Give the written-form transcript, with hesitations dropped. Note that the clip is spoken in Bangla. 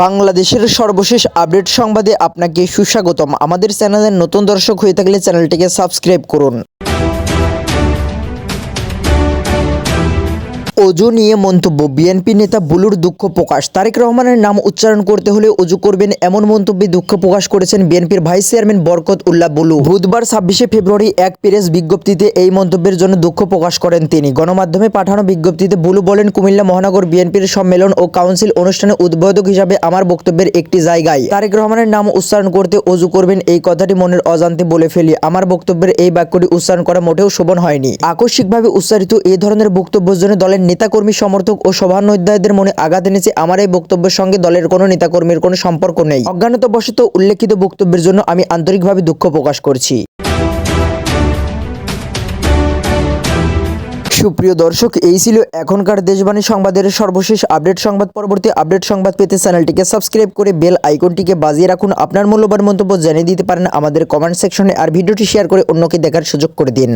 বাংলাদেশের সর্বশেষ আপডেট সংবাদে আপনাকে সুস্বাগতম। আমাদের চ্যানেলের নতুন দর্শক হয়ে থাকলে চ্যানেলটিকে সাবস্ক্রাইব করুন। অজু নিয়ে মন্তব্য, বিএনপি নেতা বুলুর দুঃখ প্রকাশ। তারেক রহমানের নাম উচ্চারণ করতে হলে অজু করবেন, এমন মন্তব্যে দুঃখ প্রকাশ করেছেন বিএনপির ভাইস চেয়ারম্যান বরকত উল্লাহ বুলু। বুধবার 26শে ফেব্রুয়ারি এক প্রেস বিজ্ঞপ্তিতে এই মন্তব্যের জন্য দুঃখ প্রকাশ করেন তিনি। গণমাধ্যমে পাঠানো বিজ্ঞপ্তিতে বুলু বলেন, কুমিল্লা মহানগর বিএনপির সম্মেলন ও কাউন্সিল অনুষ্ঠানে উদ্বোধক হিসাবে আমার বক্তব্যের একটি জায়গায় তারেক রহমানের নাম উচ্চারণ করতে অজু করবেন, এই কথাটি মনের অজান্তে বলে ফেলি। আমার বক্তব্যের এই বাক্যটি উচ্চারণ করা মোটেও শোভন হয়নি। আকস্মিকভাবে উচ্চারিত এই ধরনের বক্তব্যের জন্য দলের নেতাকর্মী, সমর্থক ও সভান্বয়দের মনে আঘাত এনেছে। আমার এই বক্তব্যের সঙ্গে দলের কোনো নেতাকর্মীর কোনো সম্পর্ক নেই। অজ্ঞানতাবশত উল্লেখিত বক্তব্যের জন্য আমি আন্তরিকভাবে দুঃখ প্রকাশ করছি। সুপ্রিয় দর্শক, এই ছিল এখনকার দেশবাণী সংবাদের সর্বশেষ আপডেট সংবাদ। পরবর্তী আপডেট সংবাদ পেতে চ্যানেলটিকে সাবস্ক্রাইব করে বেল আইকনটিকে বাজিয়ে রাখুন। আপনার মূল্যবান মন্তব্য জানিয়ে দিতে পারেন আমাদের কমেন্ট সেকশনে, আর ভিডিওটি শেয়ার করে অন্যকে দেখার সুযোগ করে দিন।